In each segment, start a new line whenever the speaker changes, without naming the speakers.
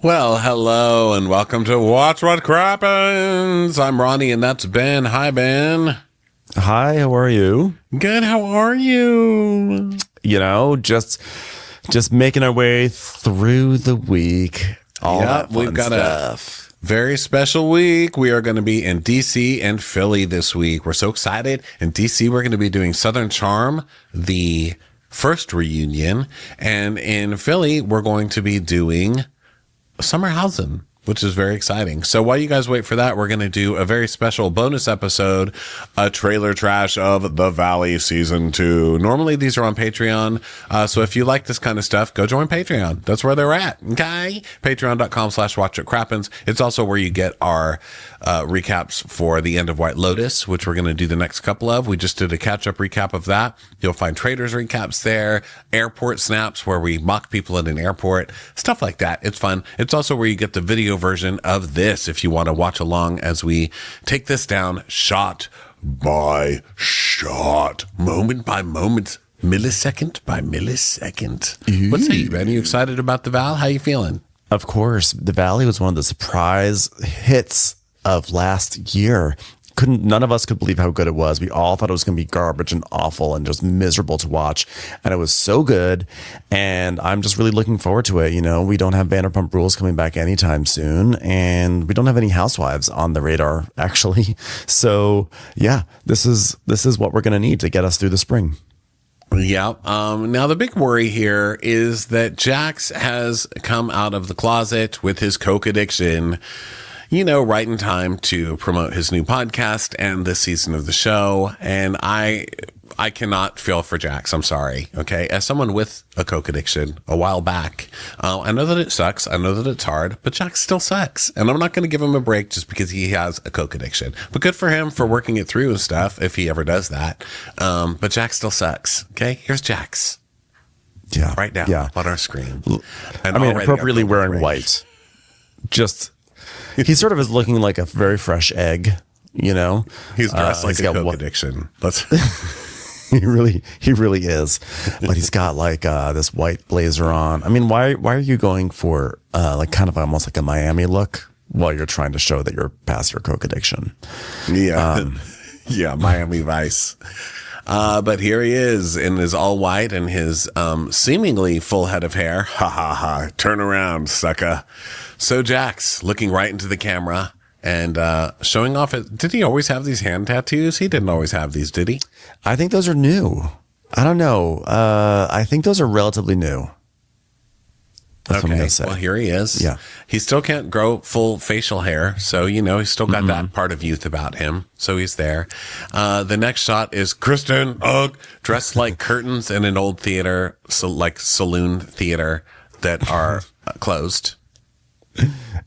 Well, hello and welcome to Watch What Crappens. I'm Ronnie and that's Ben. Hi, Ben.
Hi, how are you?
Good, how are you?
You know, just making our way through the week. All that fun
we've got
stuff.
A very special week. We are going to be in DC and Philly this week. We're so excited. In DC, we're going to be doing Southern Charm, the first reunion. And in Philly, we're going to be doing Summerhausen, which is very exciting. So while you guys wait for that, we're going to do a very special bonus episode, a trailer trash of The Valley Season 2. Normally, these are on Patreon. So if you like this kind of stuff, go join Patreon. That's where they're at. Okay. Patreon.com/WatchItCrappens. It's also where you get our recaps for the end of White Lotus, which we're going to do the next couple of. We just did a catch-up recap of that. You'll find traders recaps there, airport snaps where we mock people at an airport, stuff like that. It's fun. It's also where you get the video version of this if you want to watch along as we take this down shot by shot, moment by moment, millisecond by millisecond. What's up, Ben? Are you excited about the Val? How you feeling?
Of course, The Valley was one of the surprise hits of last year. None of us could believe how good it was. We all thought it was going to be garbage and awful and just miserable to watch. And it was so good. And I'm just really looking forward to it. You know, we don't have Vanderpump Rules coming back anytime soon. And we don't have any housewives on the radar, actually. So yeah, this is what we're going to need to get us through the spring.
Yeah. Now the big worry here is that Jax has come out of the closet with his coke addiction, you know, right in time to promote his new podcast and this season of the show. And I cannot feel for Jax. I'm sorry. Okay. As someone with a coke addiction a while back, I know that it sucks. I know that it's hard, but Jax still sucks. And I'm not going to give him a break just because he has a coke addiction, but good for him for working it through and stuff if he ever does that. But Jax still sucks. Okay. Here's Jax.
Yeah.
Right now.
Yeah.
On our screen.
And I mean, appropriately wearing white. He sort of is looking like a very fresh egg, you know.
He's dressed like a coke addiction.
He really is. But he's got like this white blazer on. I mean, why are you going for like kind of almost like a Miami look while you're trying to show that you're past your coke addiction?
Yeah. Yeah, Miami Vice. But here he is in his all white and his seemingly full head of hair. Ha ha ha. Turn around, sucker. So Jax looking right into the camera and showing off it. Did he always have these hand tattoos? He didn't always have these, did he?
I think those are new. I don't know. I think those are relatively new. That's what I'm gonna say.
Well, here he is.
Yeah.
He still can't grow full facial hair. So, you know, he's still got that part of youth about him. So he's there. The next shot is Kristen, dressed like curtains in an old theater, so like saloon theater that are closed.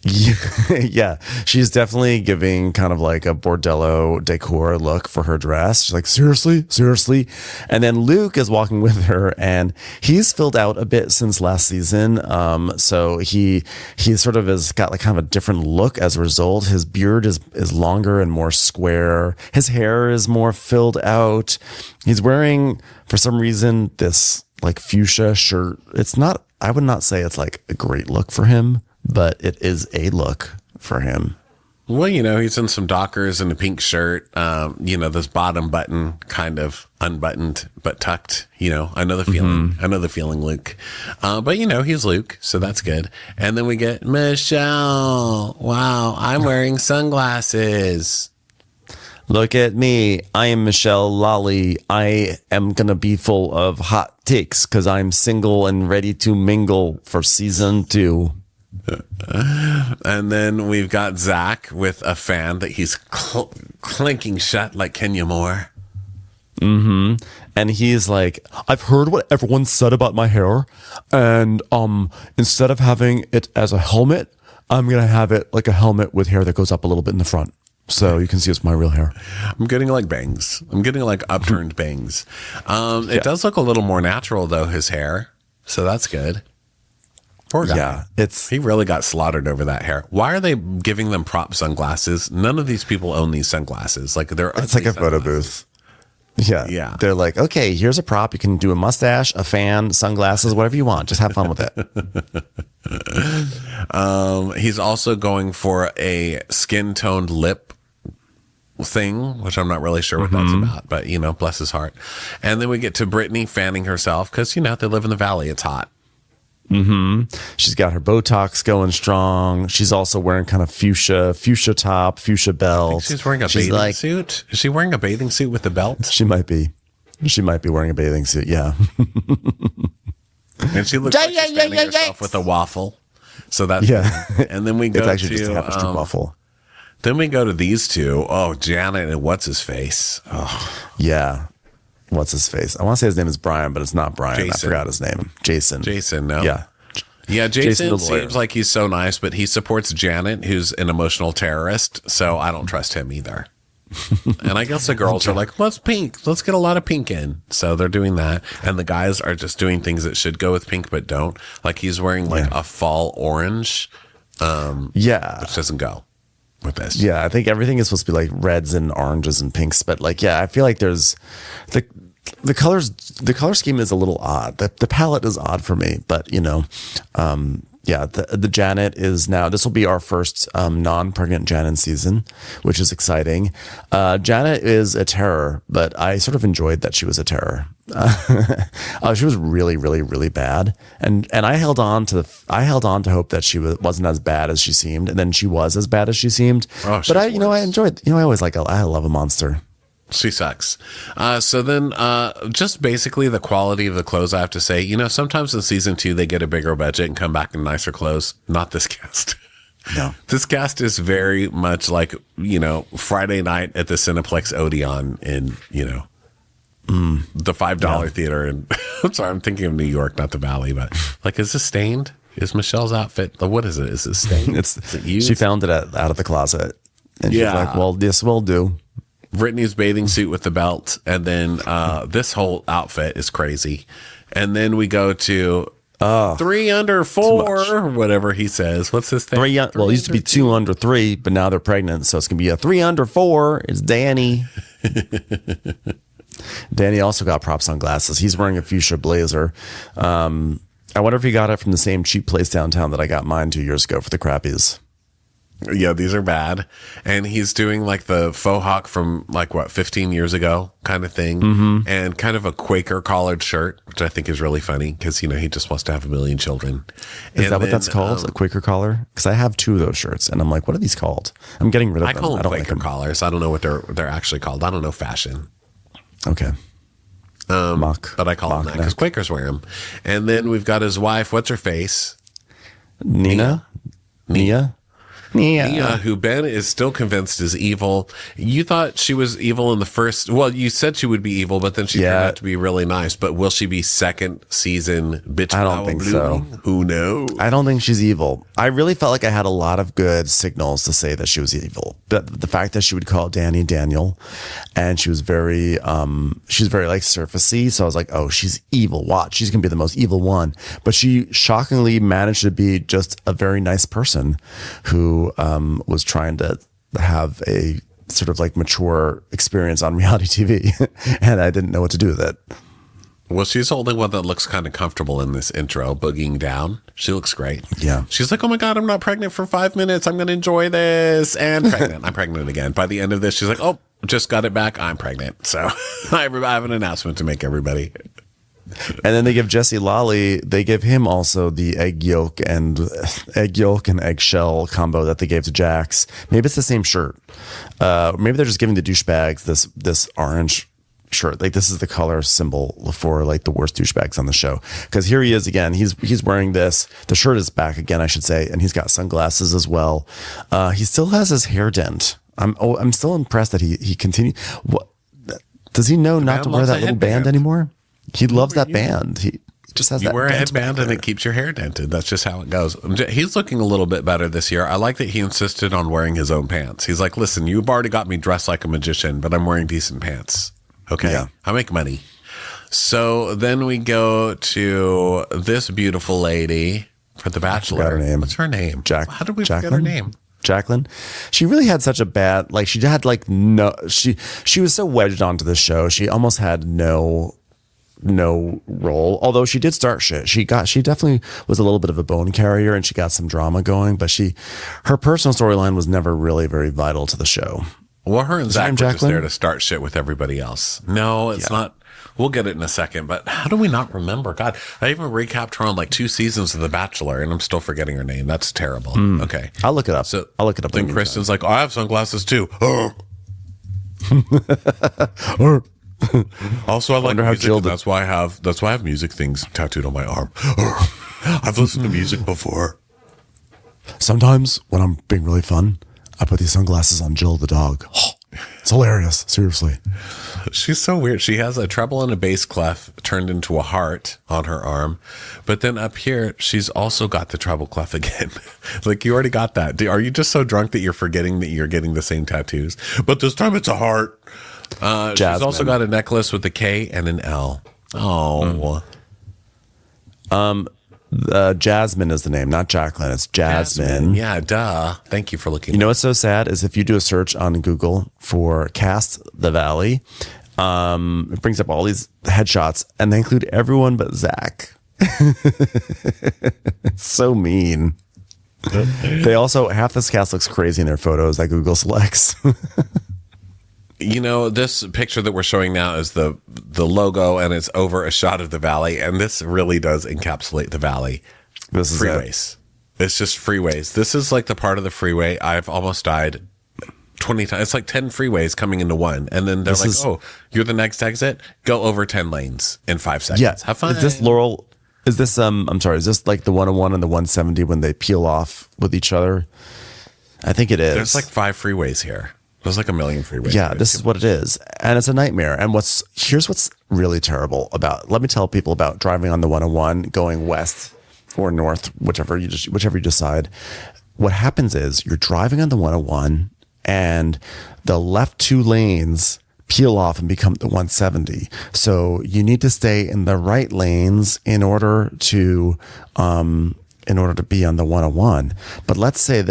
Yeah, she's definitely giving kind of like a bordello decor look for her dress. She's like, seriously. And then Luke is walking with her and he's filled out a bit since last season. So he sort of has got like kind of a different look as a result. His beard is longer and more square. His hair is more filled out. He's wearing, for some reason, this like fuchsia shirt. I would not say it's like a great look for him, but it is a look for him.
Well, you know, he's in some Dockers and a pink shirt. You know, this bottom button kind of unbuttoned but tucked. You know, I know the feeling. I know the feeling, Luke. But, you know, he's Luke, so that's good. And then we get Michelle. Wow, I'm wearing sunglasses.
Look at me. I am Michelle Lolly. I am going to be full of hot takes because I'm single and ready to mingle for season 2.
And then we've got Zach with a fan that he's clinking shut like Kenya Moore.
And he's like, I've heard what everyone said about my hair, and instead of having it as a helmet, I'm gonna have it like a helmet with hair that goes up a little bit in the front, so you can see it's my real hair. I'm
getting like bangs. I'm getting like upturned bangs. It does look a little more natural though, his hair, so that's good. Poor guy.
Yeah,
he really got slaughtered over that hair. Why are they giving them prop sunglasses? None of these people own these sunglasses. Like it's
like a photo booth. Yeah.
Yeah.
They're like, okay, here's a prop. You can do a mustache, a fan, sunglasses, whatever you want. Just have fun with it.
He's also going for a skin toned lip thing, which I'm not really sure what that's about, but bless his heart. And then we get to Brittany fanning herself because, they live in the valley. It's hot.
She's got her Botox going strong. She's also wearing kind of fuchsia top, fuchsia belt.
She's wearing a bathing suit. Is she wearing a bathing suit with the belt?
She might be. She might be wearing a bathing suit. Yeah.
And she looks like she's fanning herself with a waffle. So that's And then we go
it's actually
to
just a tapestry waffle.
Then we go to these two. Oh, Janet and what's his face? Oh.
Yeah. What's his face? I want to say his name is Brian, but it's not Brian.
Jason.
I forgot his name. Jason.
No.
Yeah.
Yeah, Jason seems like he's so nice, but he supports Janet, who's an emotional terrorist, so I don't trust him either. And I guess the girls are like, let's pink. Let's get a lot of pink in. So they're doing that. And the guys are just doing things that should go with pink, but don't. Like he's wearing like a fall orange. Which doesn't go with this.
Yeah, I think everything is supposed to be like reds and oranges and pinks, but like, yeah, I feel like there's the color scheme is a little odd. The palette is odd for me, but the Janet is now, this will be our first non-pregnant Janet season, which is exciting. Janet is a terror, but I sort of enjoyed that she was a terror. She was really, really, really bad. And I held on to hope that she wasn't as bad as she seemed. And then she was as bad as she seemed. But I enjoyed, I always I love a monster.
She sucks. So then just basically the quality of the clothes, I have to say, sometimes in season 2, they get a bigger budget and come back in nicer clothes. Not this cast.
No.
This cast is very much like, Friday night at the Cineplex Odeon in, the $5 theater. And I'm sorry, I'm thinking of New York, not the Valley, but like, is this stained? Is Michelle's outfit? What is it? Is it stained?
Is it used? She found it out of the closet. And she's like, well, this will do.
Brittany's bathing suit with the belt, and then this whole outfit is crazy. And then we go to 3 under 4, or whatever he says. What's this thing?
It used to be 2 under 3, but now they're pregnant, so it's gonna be a 3 under 4. It's Danny. Danny also got prop sunglasses. He's wearing a fuchsia blazer. I wonder if he got it from the same cheap place downtown that I got mine 2 years ago for the crappies.
Yeah, these are bad. And he's doing like the faux hawk from 15 years ago kind of thing. And kind of a Quaker collared shirt, which I think is really funny because, he just wants to have a million children.
Is that what that's called? A Quaker collar? Because I have 2 of those shirts and I'm like, what are these called? I'm getting rid of them.
I call them Quaker collars. I don't know what they're actually called. I don't know fashion.
Okay.
But I call them that because Quakers wear them. And then we've got his wife. What's her face?
Nia?
Nia, who Ben is still convinced is evil. You thought she was evil in the first. Well, you said she would be evil, but then she turned out to be really nice. But will she be second season bitch?
I don't think so.
Who knows?
I don't think she's evil. I really felt like I had a lot of good signals to say that she was evil. But the fact that she would call Danny Daniel, and she was very like surfacey. So I was like, oh, she's evil. Watch, she's gonna be the most evil one. But she shockingly managed to be just a very nice person who was trying to have a sort of like mature experience on reality TV, and I didn't know what to do with it.
Well, she's the only one that looks kind of comfortable in this intro, boogieing down. She looks great.
Yeah.
She's like, oh my God, I'm not pregnant for 5 minutes. I'm going to enjoy this. And pregnant. I'm pregnant again. By the end of this, she's like, oh, just got it back. I'm pregnant. So I have an announcement to make, everybody.
And then they give Jesse Lolly, they give him also the egg yolk and eggshell combo that they gave to Jax. Maybe it's the same shirt. Maybe they're just giving the douchebags this orange shirt. Like, this is the color symbol for like the worst douchebags on the show. Because here he is again. He's wearing this. The shirt is back again, I should say, and he's got sunglasses as well. He still has his hair dent. I'm still impressed that he continued. What does he know not to wear that little band anymore? He loves that band. He just has that.
You wear a headband and it keeps your hair dented. That's just how it goes. He's looking a little bit better this year. I like that he insisted on wearing his own pants. He's like, listen, you've already got me dressed like a magician, but I'm wearing decent pants. Okay. Yeah. I make money. So then we go to this beautiful lady for The Bachelor.
Her name.
What's her name?
How
did we forget her name?
Jacqueline, she really had such a bad, like she had like no, she was so wedged onto the show. She almost had no role, although she did start shit. She definitely was a little bit of a bone carrier and she got some drama going, but her personal storyline was never really very vital to the show.
Well, her and Zach were just there to start shit with everybody else. No, it's not. We'll get it in a second, but how do we not remember? God, I even recapped her on like 2 seasons of The Bachelor and I'm still forgetting her name. That's terrible. Okay.
I'll look it up.
Then Kristen's like, I have sunglasses too. Also, I like music, and that's why I have music things tattooed on my arm. I've listened to music before.
Sometimes when I'm being really fun, I put these sunglasses on Jill the dog. It's hilarious. Seriously.
She's so weird. She has a treble and a bass clef turned into a heart on her arm. But then up here, she's also got the treble clef again. Like, you already got that. Are you just so drunk that you're forgetting that you're getting the same tattoos? But this time it's a heart. She's also got a necklace with a K and an L. Oh.
Jasmine is the name, not Jacqueline. It's Jasmine.
Yeah, duh. Thank you for looking.
You know what's so sad is if you do a search on Google for Cast the Valley, it brings up all these headshots and they include everyone but Zach. It's so mean. They also, half this cast looks crazy in their photos that Google selects.
You know, this picture that we're showing now is the logo, and it's over a shot of the valley, and this really does encapsulate the valley.
This is
freeways. It's just freeways. This is like the part of the freeway I've almost died 20 times. It's like 10 freeways coming into one, and then they're oh, you're the next exit? Go over 10 lanes in 5 seconds.
Yeah.
Have fun.
Is this Laurel? Is this I'm sorry, is this like the 101 and the 170 when they peel off with each other? I think it is.
There's like 5 freeways here. There's like a million freeways.
Yeah, this is what it is. And it's a nightmare. And here's what's really terrible let me tell people about driving on the 101 going west or north, whichever you decide. What happens is you're driving on the 101 and the left 2 lanes peel off and become the 170. So you need to stay in the right lanes in order to be on the 101. But let's say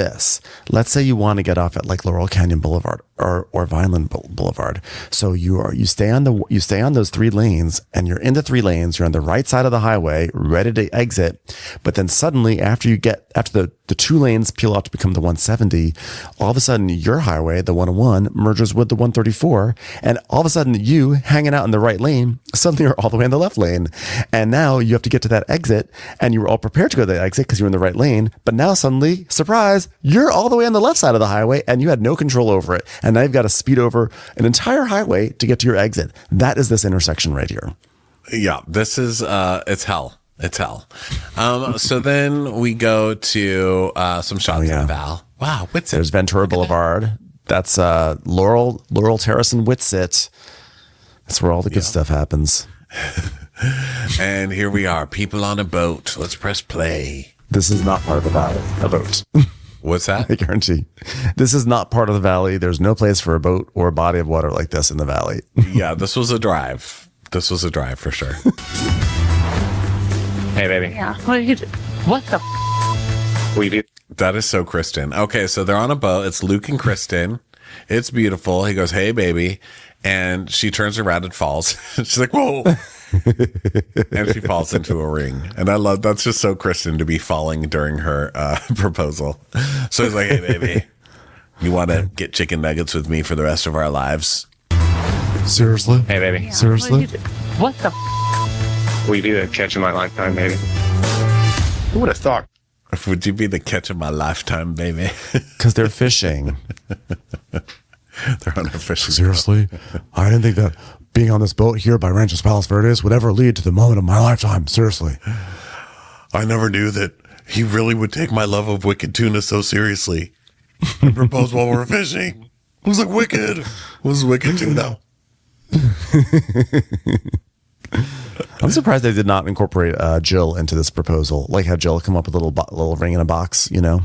you want to get off at like Laurel Canyon Boulevard or Vineland Boulevard. So you stay on those 3 lanes and you're in the 3 lanes, you're on the right side of the highway, ready to exit. But then suddenly after the 2 lanes peel off to become the 170, all of a sudden your highway, the 101, merges with the 134. And all of a sudden you hanging out in the right lane, suddenly you're all the way in the left lane. And now you have to get to that exit and you were all prepared to go to that exit because you're in the right lane. But now suddenly, surprise, you're all the way on the left side of the highway and you had no control over it. And now you've got to speed over an entire highway to get to your exit. That is this intersection right here.
Yeah, this is, it's hell. It's hell. So then we go to some shots of the Val. Wow, Whitsett.
There's Ventura Boulevard. That's Laurel Terrace and Whitsett. That's where all the good stuff happens.
And here we are, people on a boat. Let's press play.
This is not part of the valley. A boat.
What's that?
I guarantee. This is not part of the valley. There's no place for a boat or a body of water like this in the valley.
Yeah, this was a drive. This was a drive for sure.
Hey, baby.
Yeah. What the
We do.
That is so Kristen. Okay, so they're on a boat. It's Luke and Kristen. It's beautiful. He goes, hey, baby. And she turns around and falls. She's like, whoa. And she falls into a ring. And I love, that's just so Kristen to be falling during her proposal. So he's like, hey, baby, you want to get chicken nuggets with me for the rest of our lives?
Seriously?
Hey, baby.
Yeah.
Seriously?
What the
We do a catch in my lifetime, baby. Who would have thought?
Would you be the catch of my lifetime, baby?
Because they're fishing.
They're on a fishing boat.
Seriously? I didn't think that being on this boat here by Ranchos Palos Verdes would ever lead to the moment of my lifetime. Seriously.
I never knew that he really would take my love of wicked tuna so seriously and propose while we're fishing. It was like wicked. It was wicked tuna.
I'm surprised they did not incorporate Jill into this proposal. Like have Jill come up with a little ring in a box, you know?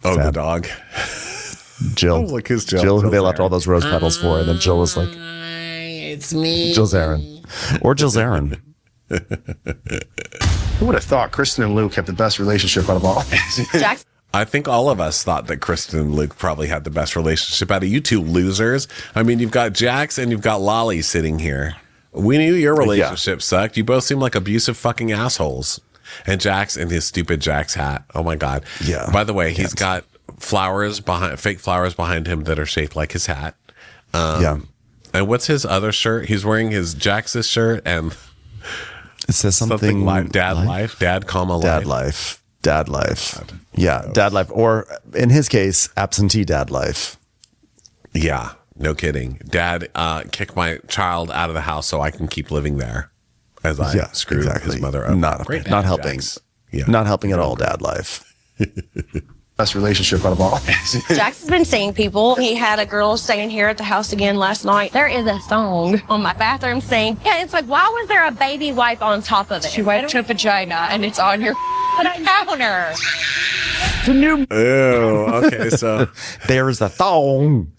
Oh,
Sad.
the dog.
Jill.
Oh, look, who's Jill?
Jill, who they
Jill's
left
Aaron.
all those rose petals for. And then Jill was like,
it's me.
Jill's Aaron. Or Jill's Aaron.
Who would have thought Kristen and Luke have the best relationship out of all?
Jackson?
I think all of us thought that Kristen and Luke probably had the best relationship out of you two losers. I mean, you've got Jax and you've got Lolly sitting here. We knew your relationship sucked. You both seem like abusive fucking assholes. And Jax and his stupid Jax hat. Oh my God.
Yeah.
By the way, he's got fake flowers behind him that are shaped like his hat.
Yeah.
And what's his other shirt? He's wearing his Jax's shirt and
it says something
like Dad Life, Dad, comma,
Dad
life.
Dad Life. Yeah. Dad Life. Or in his case, absentee Dad Life.
Yeah. No kidding. Dad, kick my child out of the house so I can keep living there as I screw his mother up.
Not helping.
Yeah.
Not helping at all, Dad Life.
Best relationship out of all.
Jax has been seeing people. He had a girl staying here at the house again last night. There is a song on my bathroom sink. Yeah, it's like, why was there a baby wipe on top of it?
She wiped her vagina and it's on your counter.
Ew. Okay, so
there is a thong.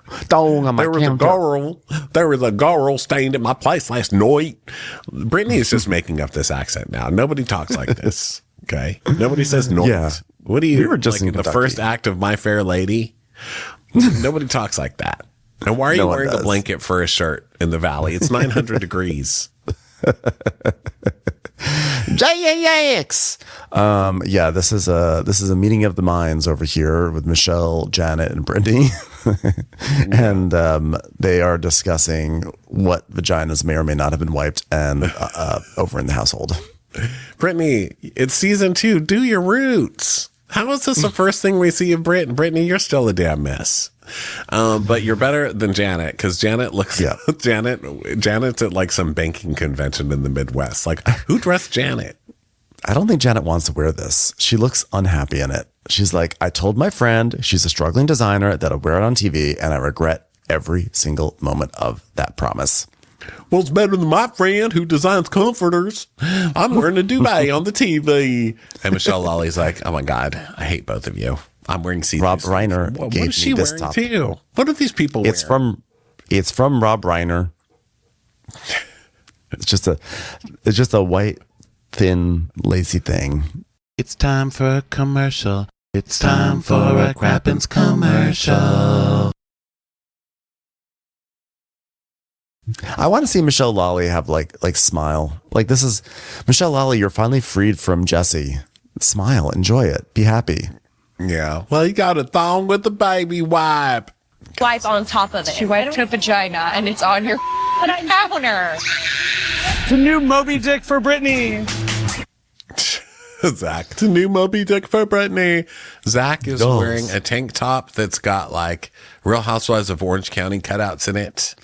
Thong on my counter.
There was a girl staying at my place last night. Brittany is just making up this accent now. Nobody talks like this. Okay, nobody says noise.
Yeah.
What do you?
We were just
like
in
the first act of My Fair Lady. Nobody talks like that. And why are you wearing a blanket for a shirt in the valley? It's 900 degrees.
JAX. Yeah, this is a meeting of the minds over here with Michelle, Janet, and Brittany, and they are discussing what vaginas may or may not have been wiped and over in the household.
Brittany, it's season 2. Do your roots. How is this the first thing we see of Brittany? You're still a damn mess. But you're better than Janet because Janet looks. Yeah. Janet's at like some banking convention in the Midwest. Like, who dressed Janet?
I don't think Janet wants to wear this. She looks unhappy in it. She's like, I told my friend she's a struggling designer that I'll wear it on TV, and I regret every single moment of that promise.
Well, it's better than my friend who designs comforters. I'm wearing a duvet on the TV. And Michelle Lolly's like, oh my God, I hate both of you. I'm wearing see-through.
Rob Reiner
what
gave
is she
me this
wearing
top.
too? What are these people wearing?
It's from Rob Reiner. It's just a white, thin, lacy thing.
It's time for a commercial. It's time for a Crappens commercial.
I want to see Michelle Lolly have like smile. Like, this is Michelle Lolly. You're finally freed from Jesse. Smile, enjoy it, be happy.
Yeah. Well, you got a thong with the baby wipe.
Wipe on top of it.
She wiped her vagina and it's on your counter.
It's a new Moby Dick for Brittany.
Zach, it's a new Moby Dick for Brittany. Zach is wearing a tank top that's got like Real Housewives of Orange County cutouts in it.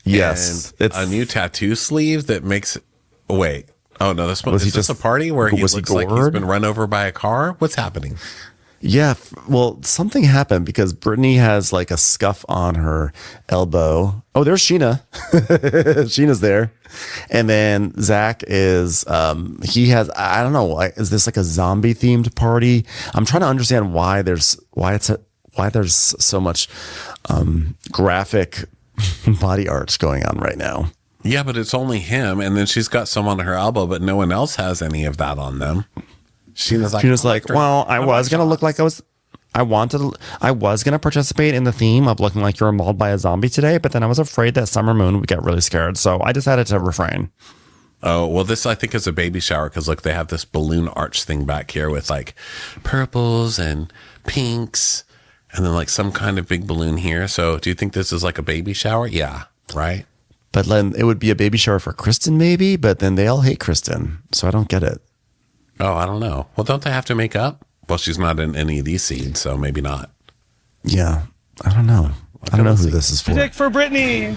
Yes,
and it's a new tattoo sleeve that makes. Wait, oh no, this is this a party where he looks like he's been run over by a car? What's happening?
Yeah, well, something happened because Brittany has like a scuff on her elbow. Oh, there's Sheena. Sheena's there, and then Zach is. He has. I don't know. Is this like a zombie themed party? I'm trying to understand why there's so much graphic body arts going on right now.
Yeah, but it's only him, and then she's got some on her elbow, but no one else has any of that on them. She's like,
well, I was gonna look like I was gonna participate in the theme of looking like you were mauled by a zombie today, but then I was afraid that Summer Moon would get really scared, so I decided to refrain.
Oh, well, this I think is a baby shower because look, they have this balloon arch thing back here with like purples and pinks. And then like some kind of big balloon here. So do you think this is like a baby shower? Yeah. Right.
But then it would be a baby shower for Kristen maybe, but then they all hate Kristen. So I don't get it.
Oh, I don't know. Well, don't they have to make up? Well, she's not in any of these scenes, so maybe not.
Yeah. I don't know. I don't know who this is for.
Dick for Brittany.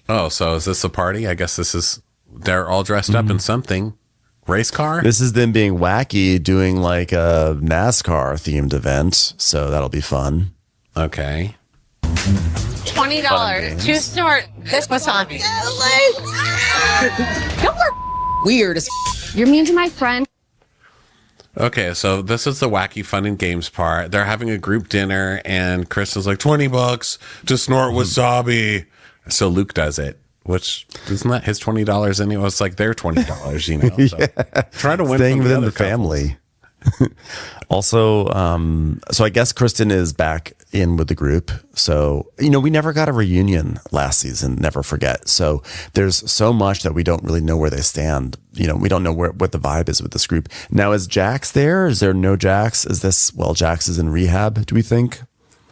Oh, so is this a party? I guess they're all dressed up in something. Race car?
This is them being wacky, doing like a NASCAR themed event. So that'll be fun.
Okay.
$20 to start this massage.
Weird as You're mean to my friend.
Okay, so this is the wacky fun and games part. They're having a group dinner, and Chris is like, $20 to snort wasabi. So Luke does it. Which isn't that his $20 anyway? It's like their $20, you know. So try to win
Staying
from
within
the
the family. Also, so I guess Kristen is back in with the group. So, we never got a reunion last season, never forget. So there's so much that we don't really know where they stand. We don't know what the vibe is with this group. Now, is Jax there? Is there no Jax? Jax is in rehab, do we think?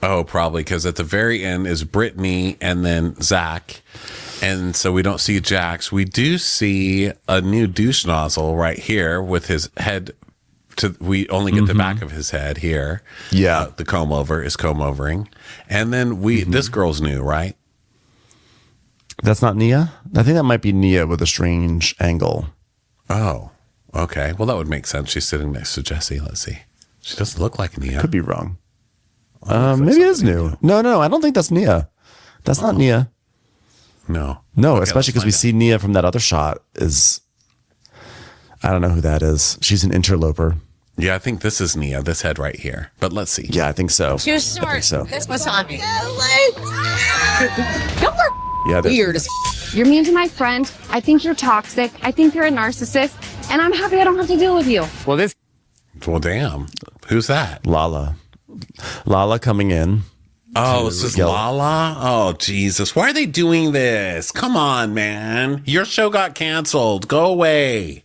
Oh, probably, because at the very end is Brittany and then Zach. And so we don't see Jax. We do see a new douche nozzle right here with his head. We only get the back of his head here.
Yeah.
The comb over is comb overing. And then this girl's new, right?
That's not Nia? I think that might be Nia with a strange angle.
Oh, okay. Well, that would make sense. She's sitting next to Jessie. Let's see. She doesn't look like Nia.
Could be wrong. Maybe it is new. No, I don't think that's Nia. That's not Nia.
No.
No, especially because we see Nia from that other shot I don't know who that is. She's an interloper.
Yeah, I think this is Nia, this head right here. But let's see.
Yeah, I think so.
Too smart.
I think so.
This was on me.
Yeah,
Weird as
You're mean to my friend. I think you're toxic. I think you're a narcissist. And I'm happy I don't have to deal with you.
Well, damn. Who's that?
Lala coming in.
Oh, this is Lala? Oh, Jesus. Why are they doing this? Come on, man. Your show got canceled. Go away.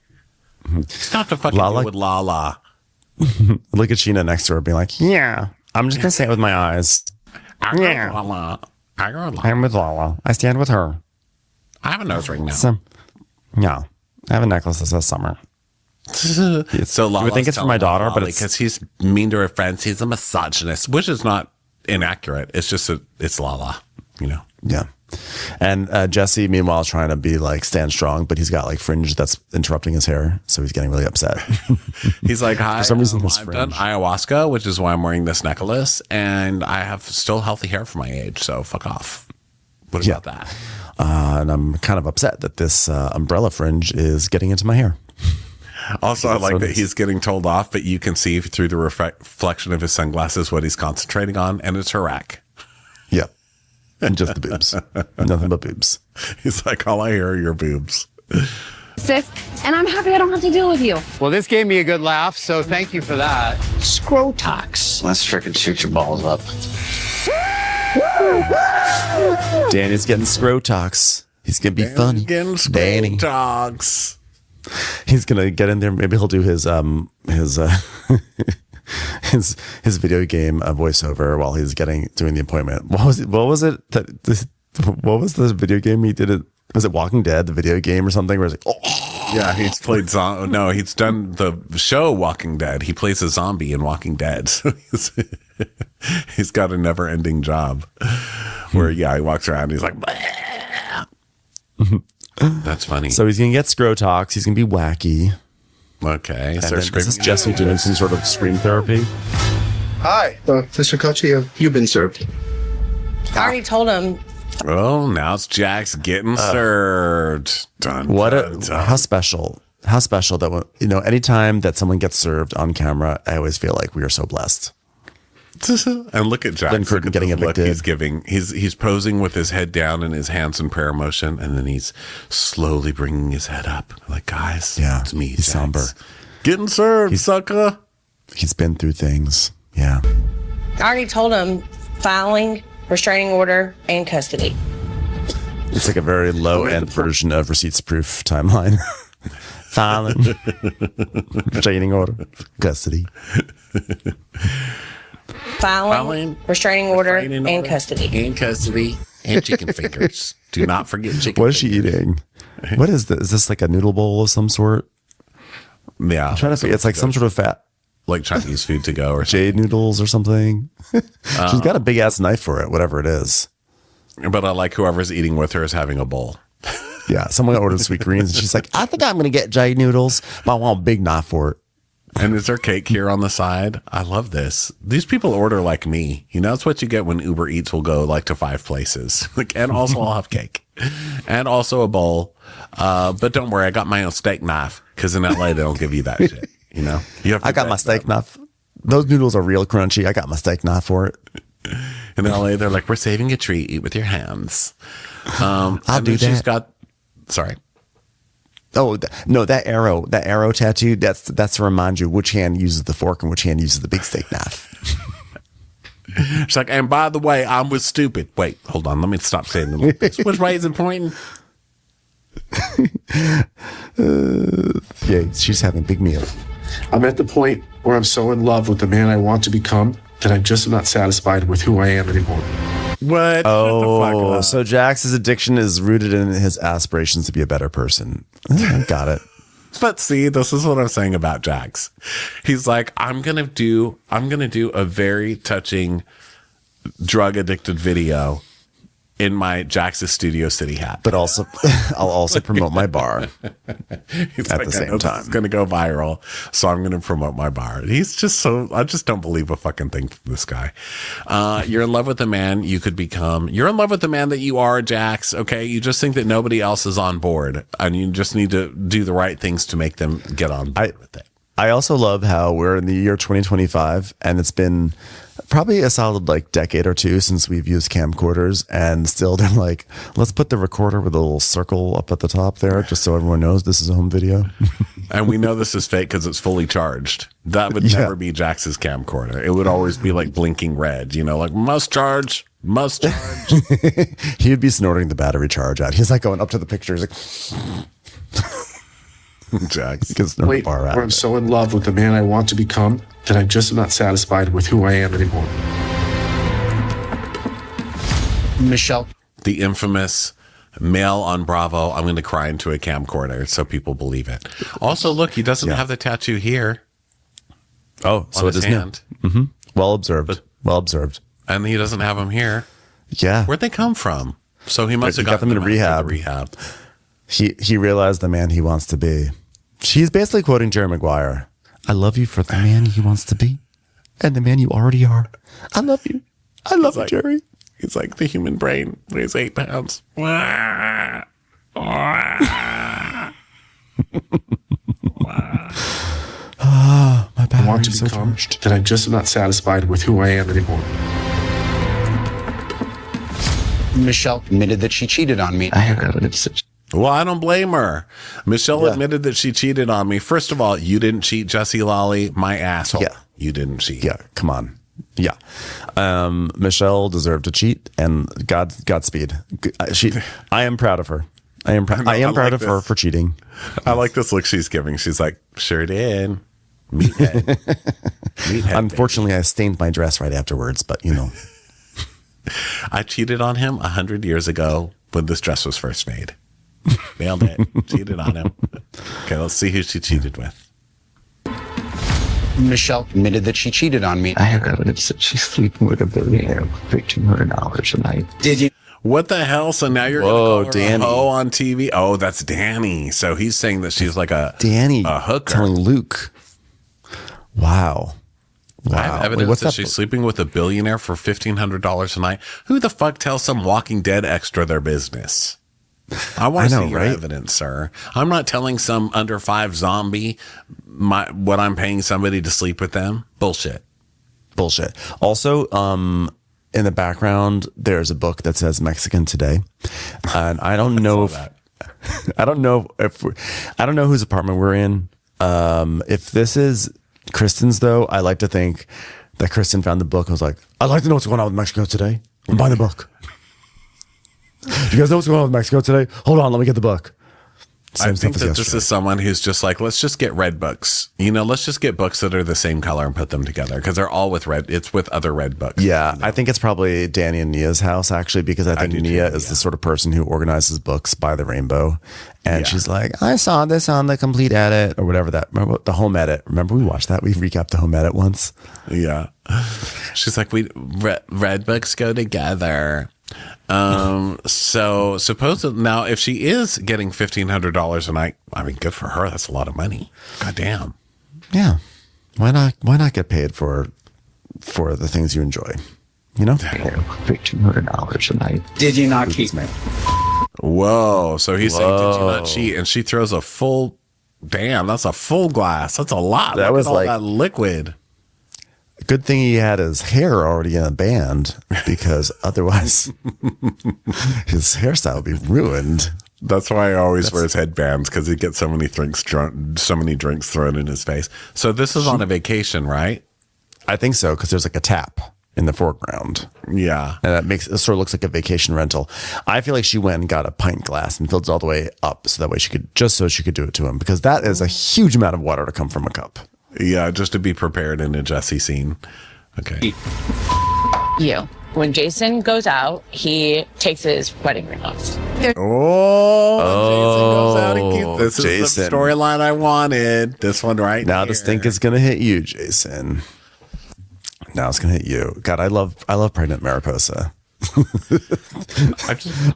Stop the fucking deal with Lala.
Look at Sheena next to her being like, yeah, I'm just going to say it with my eyes.
Yeah. Lala.
I'm with Lala. I stand with her.
I have a nose ring now.
Yeah. I have a necklace that says summer.
So Lala's
you would think it's for my daughter, but it's
because he's mean to her friends. He's a misogynist, which is not inaccurate. It's just it's Lala,
Yeah. And Jesse, meanwhile, trying to be like stand strong, but he's got like fringe that's interrupting his hair, so he's getting really upset.
He's like, "Hi,
for some reason,
I've done ayahuasca, which is why I'm wearing this necklace, and I have still healthy hair for my age. So fuck off." What about that?
And I'm kind of upset that this umbrella fringe is getting into my hair.
Also, I like that he's getting told off, but you can see through the reflection of his sunglasses what he's concentrating on, and it's her rack.
Yeah. And just the boobs. Nothing but boobs.
He's like, all I hear are your boobs.
Sis, and I'm happy I don't have to deal with you.
Well, this gave me a good laugh, so thank you for that.
Scrotox.
Let's freaking shoot your balls up.
Danny's getting scrotox. He's going to be funny.
Getting
Danny.
Talks.
He's going to get in there. Maybe he'll do his his video game voiceover while he's doing the appointment. What was the video game he did? Was it Walking Dead, the video game or something? Where it's like, oh.
Yeah, he's played he's done the show Walking Dead. He plays a zombie in Walking Dead. So he's got a never-ending job where he walks around and he's like, that's funny.
So he's gonna get scrotox. He's gonna be wacky.
Okay,
So is this Jesse doing some sort of scream therapy?
Hi, Mr. Kochi, you've been served.
I already told him.
Oh, now it's Jax getting served. Dun, dun.
How special that anytime that someone gets served on camera, I always feel like we are so blessed.
And look at Jax.
Then Curtin getting evicted.
He's giving. He's posing with his head down and his hands in prayer motion, and then he's slowly bringing his head up. Like, guys, it's me.
He's
Jax.
somber.
Getting served, sucker.
He's been through things. Yeah.
I already told him filing, restraining order, and custody.
It's like a very low end version of receipts proof timeline. Filing, restraining order, custody.
Filing, restraining order, and custody.
And custody. And chicken fingers. Do not forget chicken
What is she eating? What is this? Is this like a noodle bowl of some sort?
Yeah.
I'm trying to figure. It's like some sort of fat.
Like Chinese food to go or
jade noodles or something. She's got a big ass knife for it, whatever it is.
But I like whoever's eating with her is having a bowl.
Yeah. Someone ordered sweet greens and she's like, I think I'm going to get jade noodles, but I want a big knife for it.
And is there cake here on the side? I love this. These people order like me. That's what you get when Uber Eats will go like to 5 places. And also I'll have cake. And also a bowl. But don't worry, I got my own steak knife. Because in LA, they don't give you that shit. You have to
I got my steak knife. Those noodles are real crunchy. I got my steak knife for it.
In LA, they're like, we're saving a treat. Eat with your hands.
I'll do that.
She's got, sorry.
Oh no, that arrow tattoo. That's to remind you which hand uses the fork and which hand uses the big steak knife.
She's like, and by the way, I was stupid. Wait, hold on. Let me stop saying the lyrics. Which way is it pointing?
Yeah, she's having a big meal.
I'm at the point where I'm so in love with the man I want to become that I just am not satisfied with who I am anymore.
What?
Oh, so Jax's addiction is rooted in his aspirations to be a better person. Got it.
But see, this is what I'm saying about Jax. He's like, I'm gonna do a very touching drug addicted video in my Jax's Studio City hat.
But also, I'll also promote my bar
He's
at
like,
the same time.
It's going to go viral, so I'm going to promote my bar. He's just so, I just don't believe a fucking thing from this guy. You're in love with the man you could become. You're in love with the man that you are, Jax, okay? You just think that nobody else is on board, and you just need to do the right things to make them get on board with it.
I also love how we're in the year 2025 and it's been probably a solid like decade or two since we've used camcorders, and still they're like, let's put the recorder with a little circle up at the top there just so everyone knows this is a home video.
And we know this is fake because it's fully charged. That would never be Jax's camcorder. It would always be like blinking red, you know, like must charge. He
would be snorting the battery charge out. He's like going up to the picture. He's like,
Jax.
Wait, where I'm so in love with the man I want to become that I just am not satisfied with who I am anymore.
Michelle.
The infamous male on Bravo, I'm going to cry into a camcorder so people believe it. Also, look, he doesn't have the tattoo here.
Oh, so it is hand. Mm-hmm. Well observed. Well observed.
And he doesn't have them here.
Yeah.
Where'd they come from? So he must have got them
in rehab. He realized the man he wants to be. She's basically quoting Jerry Maguire. I love you for the man he wants to be and the man you already are. I love you. I love you, Jerry.
He's like, the human brain weighs 8 pounds.
My
I want to become that I just am not satisfied with who I am anymore.
Michelle admitted that she cheated on me. I have evidence.
Well, I don't blame her. Michelle admitted that she cheated on me. First of all, you didn't cheat, Jesse Lolly, my asshole. Yeah. You didn't cheat.
Yeah, come on. Yeah. Michelle deserved to cheat, and Godspeed. I am proud of her. I am proud of her for cheating.
I like this look she's giving. She's like, sure did. Meathead.
Unfortunately, baby. I stained my dress right afterwards, but you know.
I cheated on him 100 years ago when this dress was first made. Nailed it. Cheated on him. Okay, let's see who she cheated with.
Michelle admitted that she cheated on me. I have evidence that she's sleeping with a billionaire for $1,500 a night. Did you?
What the hell? So now you're going to call her a hoe on TV? Oh, that's Danny. So he's saying that she's like a hooker.
Telling Luke. Wow.
I have evidence that she's sleeping with a billionaire for $1,500 a night. Who the fuck tells some Walking Dead extra their business? I want to see your evidence, sir. I'm not telling some under 5 zombie what I'm paying somebody to sleep with them. Bullshit.
Also, in the background, there's a book that says Mexican Today, and I don't know I don't know whose apartment we're in. If this is Kristen's, though, I like to think that Kristen found the book and was like, I'd like to know what's going on with Mexico today. I'm buying the book. Do you guys know what's going on with Mexico today? Hold on, let me get the book.
I think that this is someone who's just like, let's just get red books. You know, let's just get books that are the same color and put them together because they're all with red. It's with other red books.
Yeah, you know? I think it's probably Danny and Nia's house, actually, because I think Nia is the sort of person who organizes books by the rainbow. And she's like, I saw this on the complete edit or whatever remember the home edit. Remember we watched that? We recapped the home edit once.
Yeah. She's like, red books go together. So supposedly now, if she is getting $1,500 a night, I mean, good for her. That's a lot of money. God damn.
Yeah. Why not get paid for the things you enjoy? You know?
$1,500 a night. Did you not keep me?
Whoa. So he's saying, did you not cheat? And she throws a full, damn, that's a full glass. That's a lot.
That was
all
like
that liquid.
Good thing he had his hair already in a band because otherwise his hairstyle would be ruined.
That's why he always wears headbands, because he gets so many drinks thrown in his face. So this is on a vacation, right?
I think so, because there's like a tap in the foreground.
Yeah.
And that makes it sort of looks like a vacation rental. I feel like she went and got a pint glass and filled it all the way up so that way she could do it to him, because that is a huge amount of water to come from a cup.
Yeah, just to be prepared in a Jessie scene. Okay.
You. When Jason goes out, he takes his wedding ring off.
Jason goes out and this is the storyline I wanted. This one right
now.
Here.
The stink is going to hit you, Jason. Now it's going to hit you. God, I love pregnant Mariposa.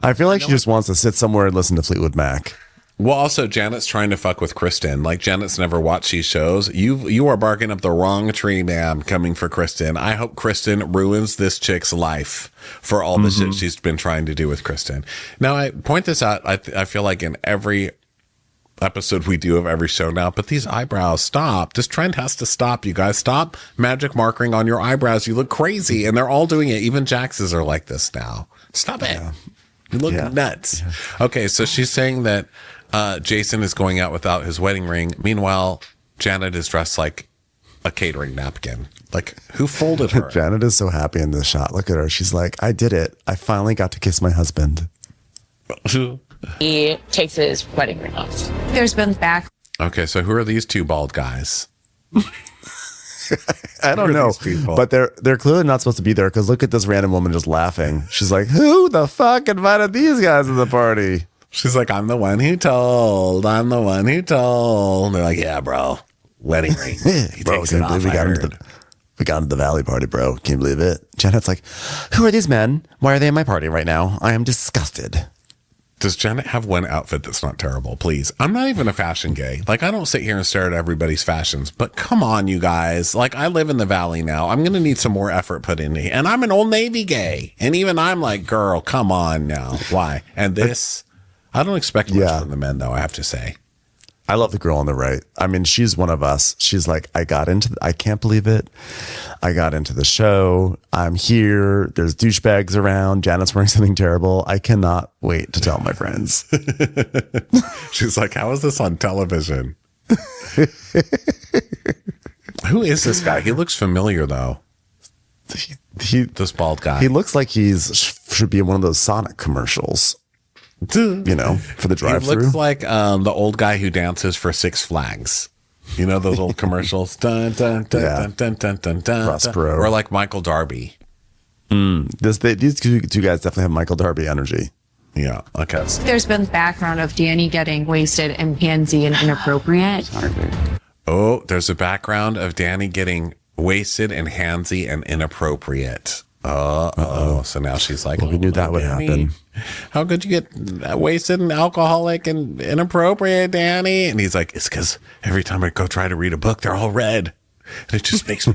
I feel like she just wants to sit somewhere and listen to Fleetwood Mac.
Well, also, Janet's trying to fuck with Kristen. Like, Janet's never watched these shows. You are barking up the wrong tree, ma'am, coming for Kristen. I hope Kristen ruins this chick's life for all the shit she's been trying to do with Kristen. Now, I point this out, I feel like in every episode we do of every show now, but these eyebrows, stop. This trend has to stop, you guys. Stop magic markering on your eyebrows. You look crazy, and they're all doing it. Even Jax's are like this now. Stop it. Yeah. You look nuts. Yeah. Okay, so she's saying that Jason is going out without his wedding ring. Meanwhile, Janet is dressed like a catering napkin. Like, who folded her?
Janet is so happy in this shot. Look at her. She's like, I did it. I finally got to kiss my husband.
He takes his wedding ring off.
There's been back.
Okay, so who are these two bald guys?
I don't know, but they're clearly not supposed to be there, because look at this random woman just laughing. She's like, who the fuck invited these guys to the party?
She's like, I'm the one who told. I'm the one who told. They're like, yeah, bro. Wedding ring. He
bro,
takes it off,
we got into the Valley party, bro. Can you believe it? Janet's like, who are these men? Why are they in my party right now? I am disgusted.
Does Janet have one outfit that's not terrible? Please. I'm not even a fashion gay. Like, I don't sit here and stare at everybody's fashions, but come on, you guys. Like, I live in the Valley now. I'm going to need some more effort put in me. And I'm an Old Navy gay. And even I'm like, girl, come on now. Why? And this... I don't expect much from the men, though, I have to say.
I love the girl on the right. I mean, she's one of us. She's like, I can't believe it. I got into the show. I'm here. There's douchebags around. Janet's wearing something terrible. I cannot wait to tell my friends.
She's like, how is this on television? Who is this guy? He looks familiar, though. This bald guy.
He looks like should be in one of those Sonic commercials. You know, for the drive-thru.
He looks like the old guy who dances for Six Flags. You know those old commercials? Dun, dun, dun, dun, dun, dun, dun, dun,
Prospero.
Or like Michael Darby.
These two guys definitely have Michael Darby energy.
Yeah, okay.
There's been background of Danny getting wasted and handsy and inappropriate.
Oh, there's a background of Danny getting wasted and handsy and inappropriate. Oh, so now she's like,
well, we knew that would happen.
How could you get wasted and alcoholic and inappropriate, Danny? And he's like, it's because every time I go try to read a book, they're all red. And it just makes me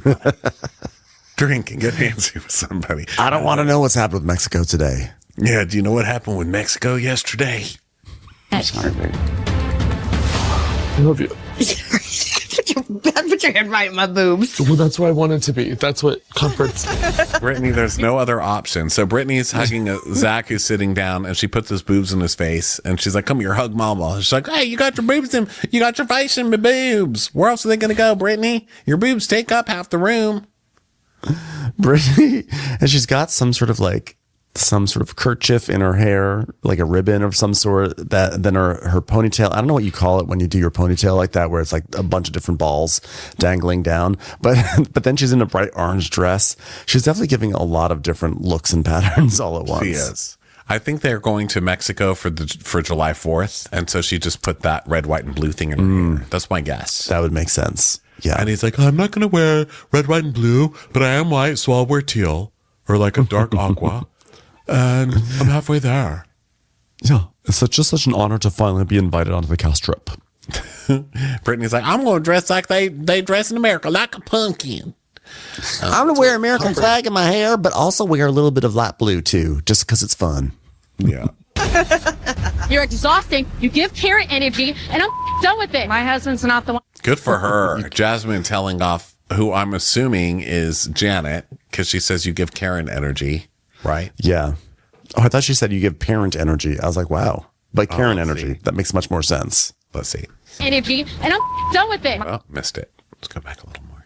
drink and get fancy with somebody.
I don't want to know what's happened with Mexico today.
Yeah, do you know what happened with Mexico yesterday?
That's hard.
I love you.
Put your hand right in my boobs.
Well, that's where I want it to be. That's what comforts me.
Brittany, there's no other option. So Brittany's hugging Zach, who's sitting down, and she puts his boobs in his face, and she's like, come here, hug mama. She's like, hey, you got your boobs in, you got your face in my boobs. Where else are they going to go, Brittany? Your boobs take up half the room.
Brittany, and she's got some sort of kerchief in her hair, like a ribbon of some sort, that then her ponytail. I don't know what you call it when you do your ponytail like that, where it's like a bunch of different balls dangling down. But then she's in a bright orange dress. She's definitely giving a lot of different looks and patterns all at once.
She is. I think they're going to Mexico for July 4th. And so she just put that red, white, and blue thing in her hair. That's my guess.
That would make sense. Yeah.
And he's like, I'm not going to wear red, white, and blue, but I am white, so I'll wear teal or like a dark aqua. And I'm halfway there.
Yeah, it's just such an honor to finally be invited onto the cast trip.
Brittany's like, I'm going to dress like they dress in America, like a pumpkin.
I'm going to wear American flag in my hair, but also wear a little bit of light blue too, just because it's fun.
Yeah.
You're exhausting. You give Karen energy, and I'm done with it. My husband's not the one.
Good for her. Jasmine telling off who I'm assuming is Janet, because she says you give Karen energy. Right?
Yeah. Oh, I thought she said you give parent energy. I was like, wow. but Karen
let's
energy.
see.
That makes much more sense.
Let's see.
Energy, and I'm done with it.
Oh, missed it. Let's go back a little more.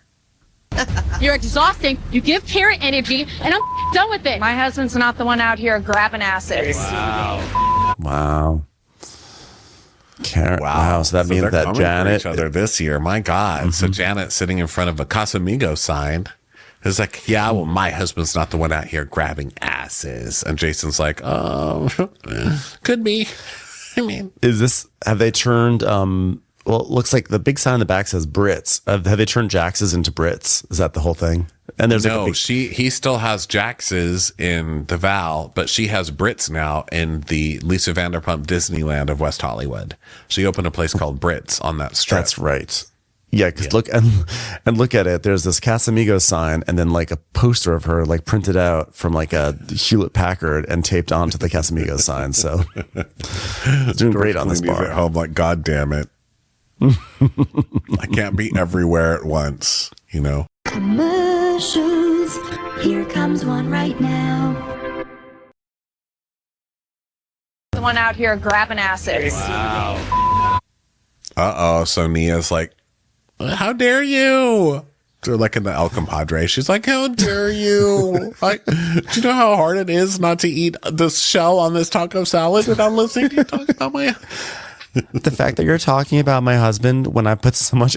You're exhausting. You give Karen energy, and I'm done with it.
My husband's not the one out here grabbing asses.
Wow. Karen, wow. So that means
they're
that
coming for
Janet.
each other this year. My God. So Janet sitting in front of a Casamigos sign is like, yeah, well, my husband's not the one out here grabbing asses. And Jason's like, oh, could be. I mean,
Have they turned, well, it looks like the big sign on the back says Brits. Have they turned Jax's into Brits? Is that the whole thing? And there's
no, he still has Jax's in the Val, but she has Brits now in the Lisa Vanderpump Disneyland of West Hollywood. She opened a place called Brits on that strip.
That's right. Yeah, because look at it. There's this Casamigos sign, and then like a poster of her, like printed out from like a Hewlett Packard and taped onto the Casamigos sign. So it's doing great on this
He's
bar.
at home, like, God damn it, I can't be everywhere at once. You know.
Commercials. Here comes one right now.
The one out here grabbing asses.
So Nia's like, how dare you? They're like in the El Compadre. She's like, how dare you? Do you know how hard it is not to eat the shell on this taco salad without listening to you talk about my...
The fact that you're talking about my husband when I put so much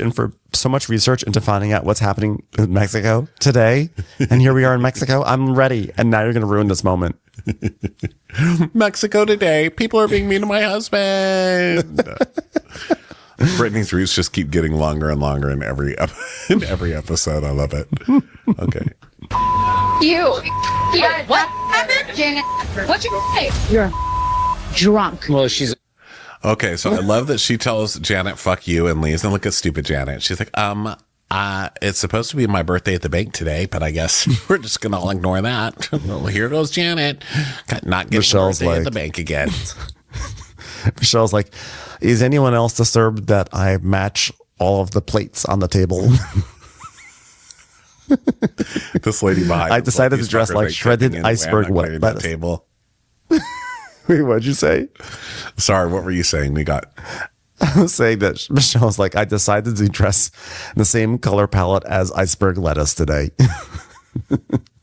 research into finding out what's happening in Mexico today, and here we are in Mexico, I'm ready. And now you're going to ruin this moment.
Mexico today. People are being mean to my husband. Brittany's roots just keep getting longer and longer in every episode. I love it. Okay.
What happened? Janet, what's your name? You're drunk.
Well, she's
Okay, so I love that she tells Janet, fuck you, and leaves. And look at stupid Janet. She's like, it's supposed to be my birthday at the bank today, but I guess we're just going to all ignore that. Well, here goes Janet. Not getting
Michelle's
a birthday
like,
at the bank again.
Michelle's like, is anyone else disturbed that I match all of the plates on the table?
This lady behind
I decided to dress like shredded iceberg lettuce.
Table.
Wait, what'd you say?
Sorry, what were you saying?
I was saying that Michelle's like, I decided to dress the same color palette as iceberg lettuce today.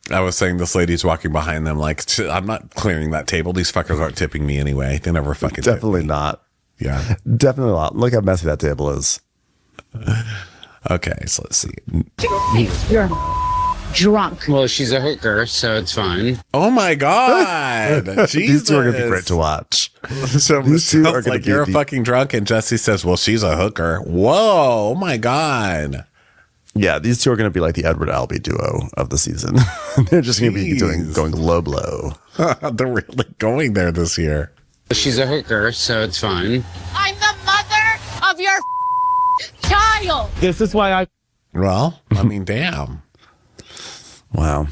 I was saying this lady's walking behind them like, I'm not clearing that table. These fuckers aren't tipping me anyway. They never fucking
Definitely not.
Yeah.
Definitely not. Look how messy that table is.
Okay, so let's see.
You're drunk.
well, she's a hooker, so it's fine.
Oh my God.
These two are going to be great to watch.
So
These two are
Michelle's
going
like,
to
you're a fucking drunk. And Jesse says, well, she's a hooker. Whoa. Oh my God.
Yeah, these two are going to be like the Edward Albee duo of the season. They're just going to be going low blow.
They're really going there this year.
She's a hooker, so it's fine.
I'm the mother of your child.
This is why I...
Well, I mean, damn.
Wow.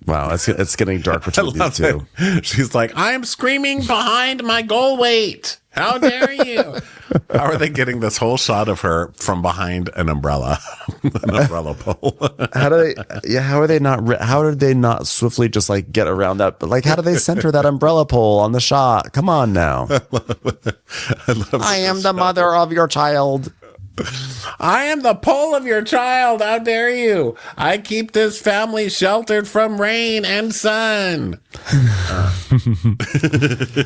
It's getting dark between these two.
She's like, I'm screaming behind my goal weight. How dare you? How are they getting this whole shot of her from behind an umbrella, pole?
How did they not swiftly just like get around that? But like, how do they center that umbrella pole on the shot? Come on now. I am the mother of your child.
I am the pole of your child. How dare you? I keep this family sheltered from rain and sun.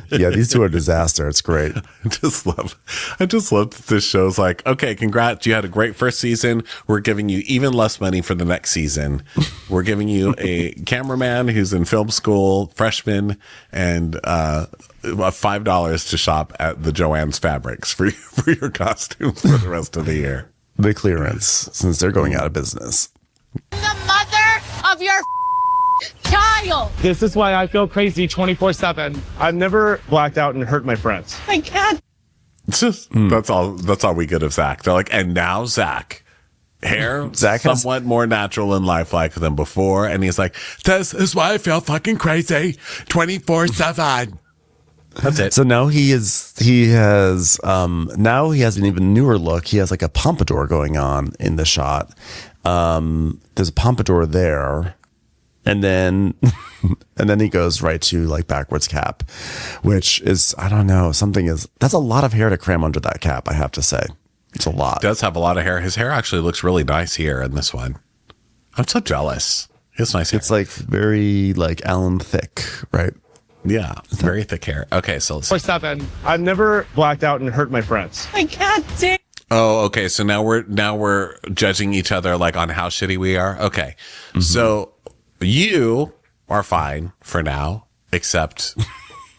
Yeah, these two are a disaster. It's great.
I just love that this show's like, okay, congrats. You had a great first season. We're giving you even less money for the next season. We're giving you a cameraman who's in film school, freshman, and $5 to shop at the Joann's Fabrics for your costumes for the rest of the year.
The clearance, since they're going out of business.
The mother of your child.
This is why I feel crazy 24/7. I've never blacked out and hurt my friends.
My God.
It's just that's all we get of Zach. They're like, and now Zach. Hair
Zach
somewhat more natural and lifelike than before, and he's like, this is why I feel fucking crazy 24/7. That's it.
So now he has an even newer look. He has like a pompadour going on in the shot. There's a pompadour there. And then he goes right to like backwards cap, which is, I don't know, that's a lot of hair to cram under that cap, I have to say. It's a lot.
He does have a lot of hair. His hair actually looks really nice here in this one. I'm so jealous. It's nice hair.
It's like very like Alan Thicke, right?
Yeah, very thick hair. Okay, so let's see.
7. I've never blacked out and hurt my friends.
I can't do.
Oh, okay. So now we're judging each other like on how shitty we are. Okay. So you are fine for now, except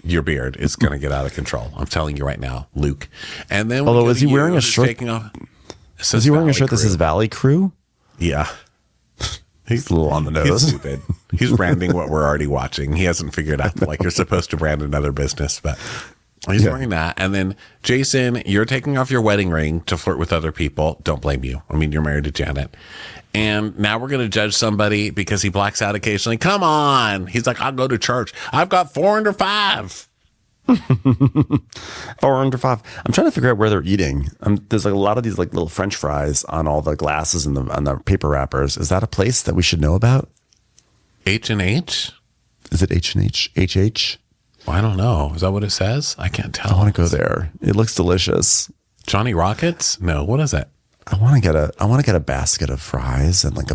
your beard is going to get out of control. I'm telling you right now, Luke. And then
although, is he wearing a shirt? Is he wearing a shirt that says Valley Crew?
Yeah.
He's a little on the nose.
He's stupid. He's branding what we're already watching. He hasn't figured out like you're supposed to brand another business, but he's wearing that. And then Jason, you're taking off your wedding ring to flirt with other people. Don't blame you. I mean, you're married to Janet. And now we're going to judge somebody because he blacks out occasionally. Come on. He's like, I'll go to church. I've got 4 under 5.
4 under 5. I'm trying to figure out where they're eating. There's like a lot of these like little French fries on all the glasses and on the paper wrappers. Is that a place that we should know about?
H&H?
Is it H&H? HH?
Well, I don't know. Is that what it says? I can't tell.
I want to go there. It looks delicious.
Johnny Rockets? No. What is it?
I want to get a basket of fries and like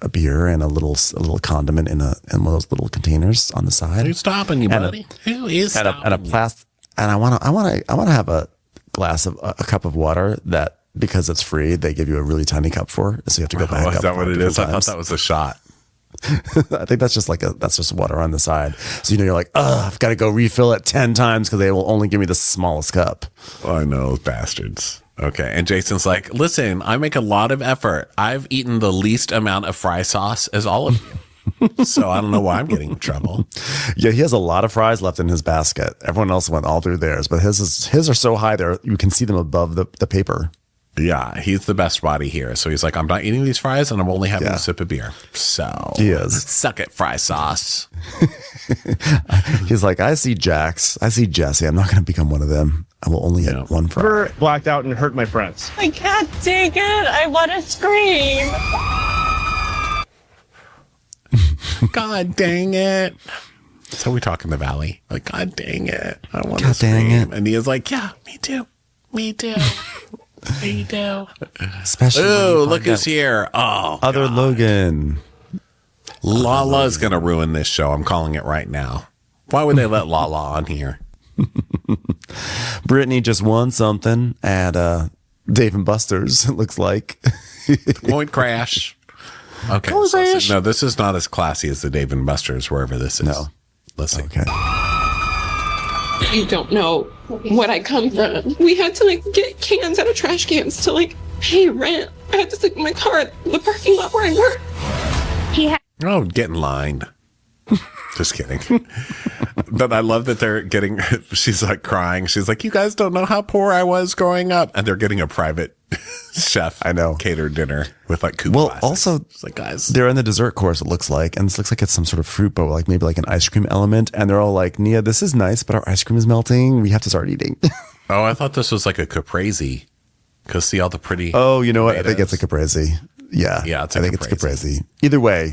a beer and a little condiment in one of those little containers on the side.
Who's stopping you, buddy? Who is stopping
and a plastic? And I want to have a glass of a cup of water that, because it's free, they give you a really tiny cup for, so you have to go back up.
Is that what it is?
Times.
I thought that was a shot.
I think that's just water on the side. So you're like, I've got to go refill it 10 times because they will only give me the smallest cup.
I know, bastards. Okay. And Jason's like, listen, I make a lot of effort. I've eaten the least amount of fry sauce as all of you. So I don't know why I'm getting in trouble.
Yeah, he has a lot of fries left in his basket. Everyone else went all through theirs, but his are so high there, you can see them above the paper.
Yeah, he's the best body here. So he's like, I'm not eating these fries and I'm only having a sip of beer. So
he is.
Suck it, fry sauce.
He's like, I see Jax. I see Jesse. I'm not going to become one of them. I will only get one fry.
Never blacked out and hurt my friends.
I can't take it. I want to scream.
God dang it. So we talk in the valley. Like, God dang it. I want to
God
scream.
dang it.
And he is like, yeah, me too. Me too. Me too.
Especially.
Ooh, look who's here. Oh,
other
God.
Logan.
Lala is going to ruin this show. I'm calling it right now. Why would they let Lala on here?
Brittany just won something at Dave and Buster's, it looks like.
Coin crash. Okay. No, this is not as classy as the Dave and Buster's, wherever this is.
No.
Let's see.
Okay.
You don't know what I come from. We had to get cans out of trash cans to pay rent. I had to sleep in my car at the parking lot where I work.
Oh, get in line. Just kidding. But I love that they're getting, she's like crying. She's like, you guys don't know how poor I was growing up. And they're getting a private chef.
I know.
Catered dinner with coupe glasses.
Also,
it's like, guys,
they're in the dessert course, it looks like. And this looks like it's some sort of fruit bowl, maybe an ice cream element. And they're all like, Nia, this is nice, but our ice cream is melting. We have to start eating.
Oh, I thought this was like a caprese. Because see all the pretty.
Oh, you know what? I think it's a caprese. Yeah.
Yeah,
I think it's a caprese. Either way.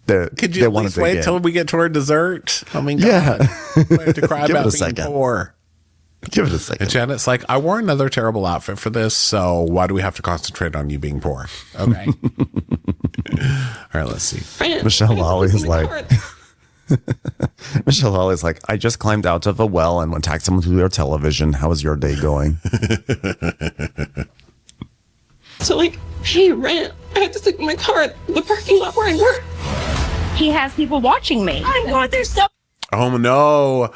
Could you at least wait until we get to our dessert? I mean, God, we have to cry about being poor.
Give it a second.
And Janet's like, I wore another terrible outfit for this, so why do we have to concentrate on you being poor? Okay. All right, let's see.
Michelle Lawley's like, I just climbed out of a well and went tagged someone through their television. How is your day going?
So pay rent. I had to sleep in my car at the parking lot where I work.
He has people watching me. I'm going through so.
Oh no!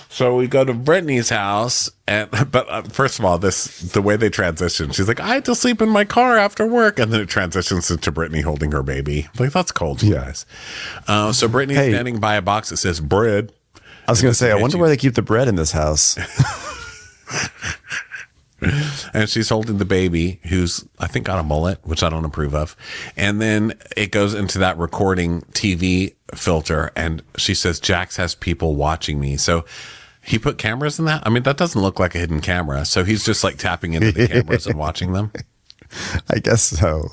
So we go to Brittany's house, but first of all, the way they transition, she's like, I had to sleep in my car after work, and then it transitions into Brittany holding her baby. That's cold, you guys. So Brittany's standing by a box that says bread.
I was going to say, I wonder where they keep the bread in this house.
And she's holding the baby, who's, I think, got a mullet, which I don't approve of. And then it goes into that recording TV filter, and she says, Jax has people watching me. So he put cameras in that? I mean, that doesn't look like a hidden camera. So he's just tapping into the cameras and watching them.
I guess so.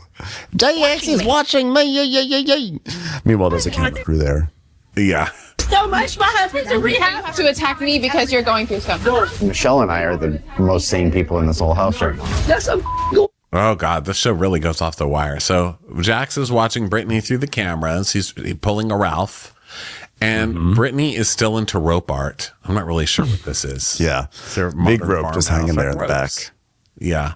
JX is watching me. Yay. Meanwhile, there's a camera crew there.
Yeah.
So much. My husband's in rehab.
To attack me because you're going through something.
Michelle and I are the most sane people in this whole house right now.
Yes, I'm
Oh, God, this show really goes off the wire. So Jax is watching Brittany through the cameras. He's pulling a Ralph. And Brittany is still into rope art. I'm not really sure what this is.
Yeah.
Their
Big
modern
rope just hanging there in the back.
Yeah.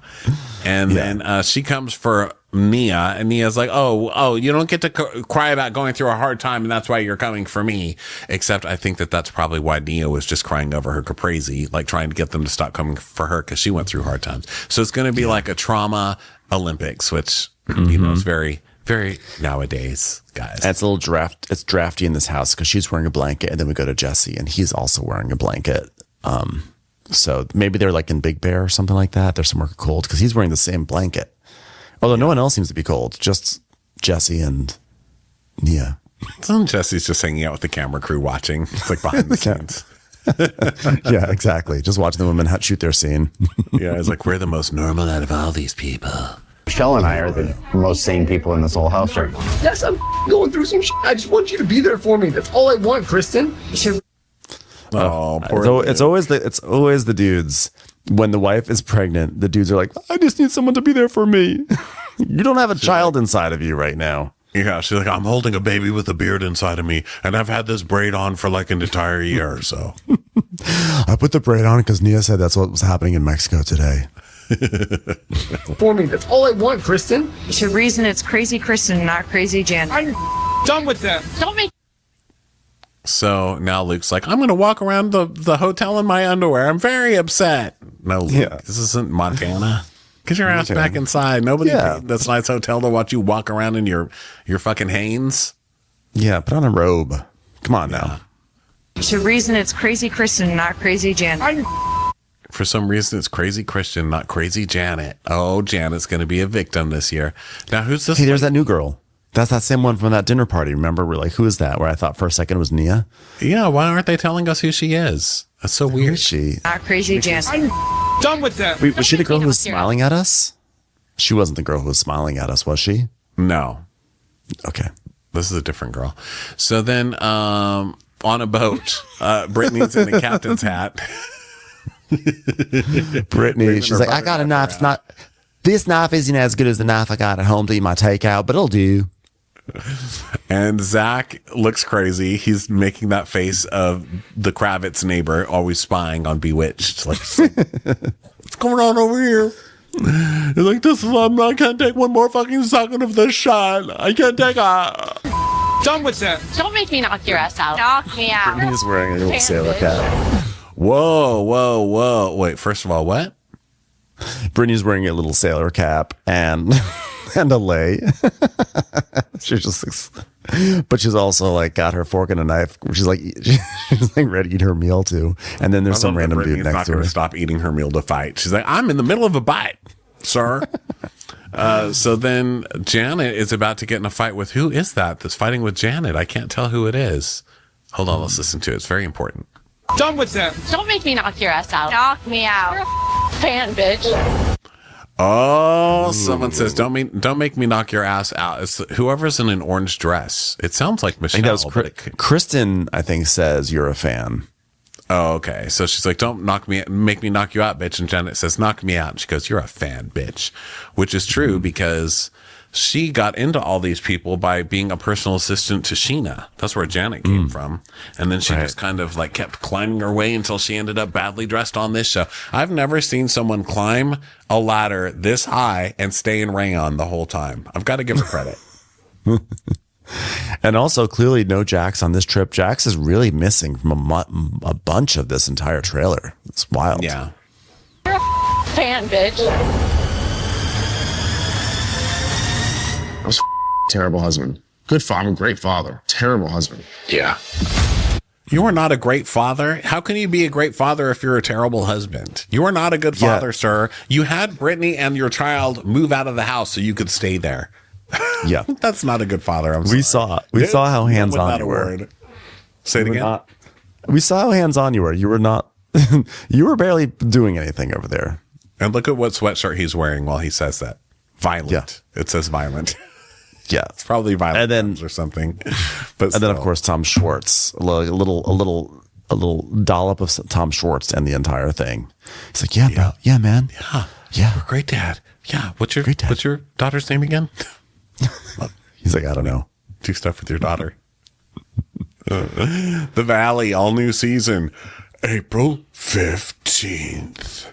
And then she comes for Nia, and Nia's like, oh, you don't get to cry about going through a hard time, and that's why you're coming for me. Except I think that's probably why Nia was just crying over her caprese, like trying to get them to stop coming for her because she went through hard times. So it's going to be like a trauma Olympics, which, you know, is very, very nowadays, guys.
And it's a little it's drafty in this house because she's wearing a blanket, and then we go to Jesse, and he's also wearing a blanket. So maybe they're like in Big Bear or something like that. They're somewhere cold because he's wearing the same blanket. Although no one else seems to be cold, just Jesse and Nia.
So Jesse's just hanging out with the camera crew watching. It's like behind the scenes.
Yeah, exactly. Just watching the women shoot their scene.
Yeah, it's like, we're the most normal out of all these people.
Michelle and I are the most sane people in this whole house right now.
Yes, I'm going through some shit. I just want you to be there for me. That's all I want, Kristen.
Oh, poor
so it's always the dudes. When the wife is pregnant, the dudes are like, I just need someone to be there for me. You don't have a child inside of you right now.
Yeah, she's like, I'm holding a baby with a beard inside of me, and I've had this braid on for like an entire year or so.
I put the braid on because Nia said that's what was happening in Mexico today.
For me, that's all I want, Kristen.
You should reason it's crazy Kristen, not crazy Jan.
I'm done with that.
Don't make.
So now Luke's like, I'm going to walk around the hotel in my underwear. I'm very upset. No, Luke, this isn't Montana. Get your ass back inside. Nobody paid this nice hotel to watch you walk around in your fucking Hanes.
Yeah, put on a robe. Come on now.
You should reason it's crazy Kristen, not crazy Jan.
For some reason, it's crazy Christian, not crazy Janet. Oh, Janet's going to be a victim this year. Now, who's this?
Hey, there's that new girl. That's that same one from that dinner party. Remember? We're like, who is that? Where I thought for a second it was Nia.
Yeah, why aren't they telling us who she is? That's so weird.
Who is she?
Not crazy Jan.
I'm done with that.
Wait, was she the girl who was smiling at us? She wasn't the girl who was smiling at us, was she?
No.
Okay.
This is a different girl. So then on a boat, Brittany's in a captain's hat.
Brittany, she's like, I got a knife. This knife isn't as good as the knife I got at home to eat my takeout, but it'll do.
And Zach looks crazy. He's making that face of the Kravitz neighbor, always spying on Bewitched. Like, what's going on over here? He's like, I can't take one more fucking second of this shot. I can't take a...
Done with that.
Don't make me knock your ass out. Knock me out.
Brittany's wearing a little sailor cap.
Whoa. Wait, first of all, what?
Brittany's wearing a little sailor cap and a lei. She's just, but she's also like got her fork and a knife. She's like ready to eat her meal too. And then there's some random dude next to her.
Stop eating her meal to fight. She's like, I'm in the middle of a bite, sir. So then Janet is about to get in a fight with, who is that's fighting with Janet? I can't tell who it is. Hold on, let's listen to it. It's very important.
Done with that.
Don't make me knock your ass out. Knock me out. You're a fan, bitch.
Oh, someone says, don't make me knock your ass out. It's whoever's in an orange dress. It sounds like Michelle.
I think that was Kristen, I think, says you're a fan.
Oh, okay. So she's like, don't make me knock you out, bitch. And Janet says, knock me out. And she goes, you're a fan, bitch. Which is true because she got into all these people by being a personal assistant to Sheena. That's where Janet came from. And then she just kind of like kept climbing her way until she ended up badly dressed on this show. I've never seen someone climb a ladder this high and stay in rayon the whole time. I've got to give her credit.
And also, clearly, no Jax on this trip. Jax is really missing from a bunch of this entire trailer. It's wild.
Yeah.
You're a fan, bitch.
I was terrible husband. Good father, great father. Terrible husband.
Yeah.
You are not a great father. How can you be a great father if you're a terrible husband? You are not a good father, sir. You had Brittany and your child move out of the house so you could stay there.
Yeah.
That's not a good father. I'm
We
sorry.
saw how hands-on you were.
Say it again.
We saw how hands-on you were. You were not, you were barely doing anything over there.
And look at what sweatshirt he's wearing while he says that. Violent. It says violent.
Yeah,
it's probably violent
and then,
films or something. But
then, of course, Tom Schwartz. A little dollop of Tom Schwartz and the entire thing. He's like, yeah, bro. Yeah, man.
Yeah. You're a great dad. Yeah. What's your daughter's name again?
He's like, I don't know.
Do stuff with your daughter. The Valley, all new season, April 15th.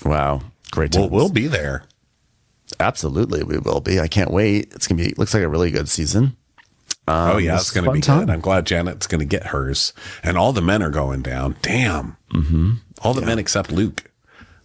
Wow. Great times.
We'll be there.
Absolutely, we will be. I can't wait. It's gonna be. Looks like a really good season.
It's going to be good. I'm glad Janet's going to get hers, and all the men are going down. Damn. Mm-hmm. All the men except Luke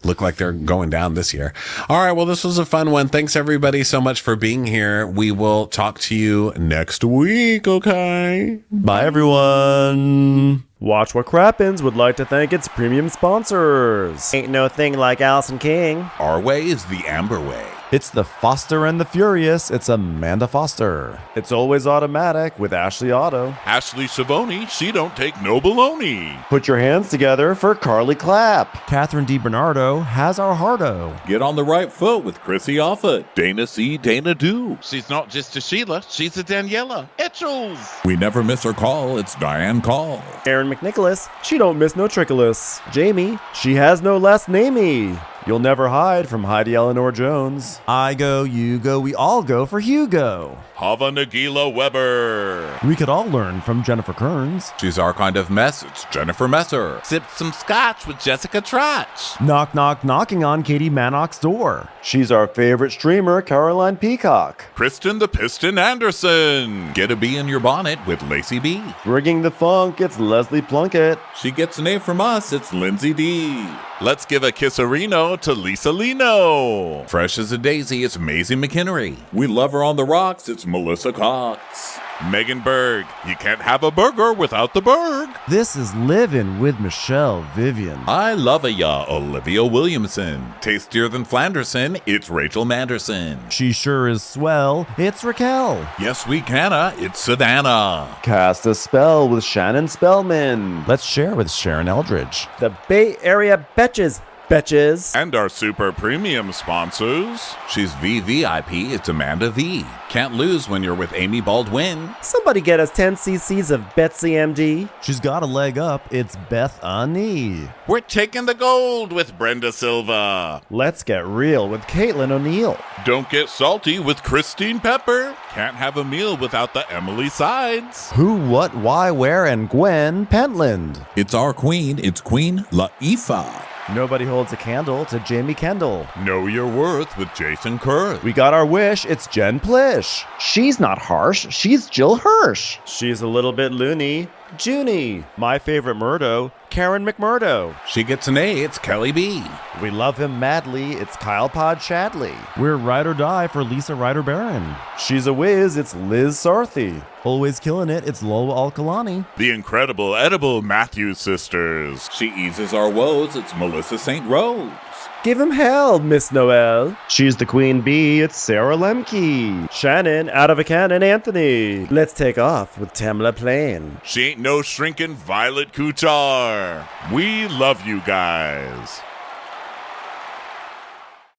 look like they're going down this year. All right. Well, this was a fun one. Thanks everybody so much for being here. We will talk to you next week. Okay.
Bye, everyone. Watch What Crappens would like to thank its premium sponsors. Ain't no thing like Allison King.
Our way is the Amber way.
It's the Foster and the Furious. It's Amanda Foster. It's always automatic with Ashley Auto.
Ashley Savoni, she don't take no baloney.
Put your hands together for Carly Clapp. Catherine DiBernardo has our hearto.
Get on the right foot with Chrissy Offutt. Dana C. Dana Do.
She's not just a Sheila, she's a Daniela. Etchels.
We never miss her call. It's Diane Call.
Erin McNicholas, she don't miss no trickolas. Jamie, she has no last namey. You'll never hide from Heidi Eleanor Jones. I go, you go, we all go for Hugo.
Hava Nagila Weber.
We could all learn from Jennifer Kearns.
She's our kind of mess. It's Jennifer Messer.
Sip some scotch with Jessica Trotch.
Knock, knock, knocking on Katie Manock's door. She's our favorite streamer, Caroline Peacock.
Kristen the Piston Anderson. Get a bee in your bonnet with Lacey B.
Rigging the funk, it's Leslie Plunkett.
She gets an A from us. It's Lindsay D. Let's give a kisserino to Lisa Lino. Fresh as a daisy, it's Maisie McHenry. We love her on the rocks, it's Melissa Cox. Megan Berg, you can't have a burger without the Berg.
This is Livin' with Michelle Vivian.
I love ya, Olivia Williamson. Tastier than Flanderson, it's Rachel Manderson.
She sure is swell, it's Raquel.
Yes, we canna, it's Savannah.
Cast a spell with Shannon Spellman. Let's share with Sharon Eldridge. The Bay Area Betches.
And our super premium sponsors. She's VVIP, it's Amanda V. Can't lose when you're with Amy Baldwin.
Somebody get us 10 cc's of Betsy MD. She's got a leg up, it's Beth Ani.
We're taking the gold with Brenda Silva.
Let's get real with Caitlin O'Neill.
Don't get salty with Christine Pepper. Can't have a meal without the Emily Sides.
Who, what, why, where, and Gwen Pentland.
It's our queen, it's Queen Laifa.
Nobody holds a candle to Jamie Kendall.
Know your worth with Jason Kurth.
We got our wish, it's Jen Plish.
She's not harsh, she's Jill Hirsch.
She's a little bit loony. Junie. My favorite Murdo, Karen McMurdo.
She gets an A, it's Kelly B.
We love him madly, it's Kyle Pod Shadley. We're ride or die for Lisa Ryder Barron. She's a whiz, it's Liz Sarthy. Always killing it, it's Lola Alkalani.
The incredible edible Matthews sisters. She eases our woes, it's Melissa St. Rose.
Give him hell, Miss Noel. She's the queen bee, it's Sarah Lemke. Shannon, out of a cannon, Anthony. Let's take off with Tamla Plain.
She ain't no shrinking Violet Kuchar. We love you guys.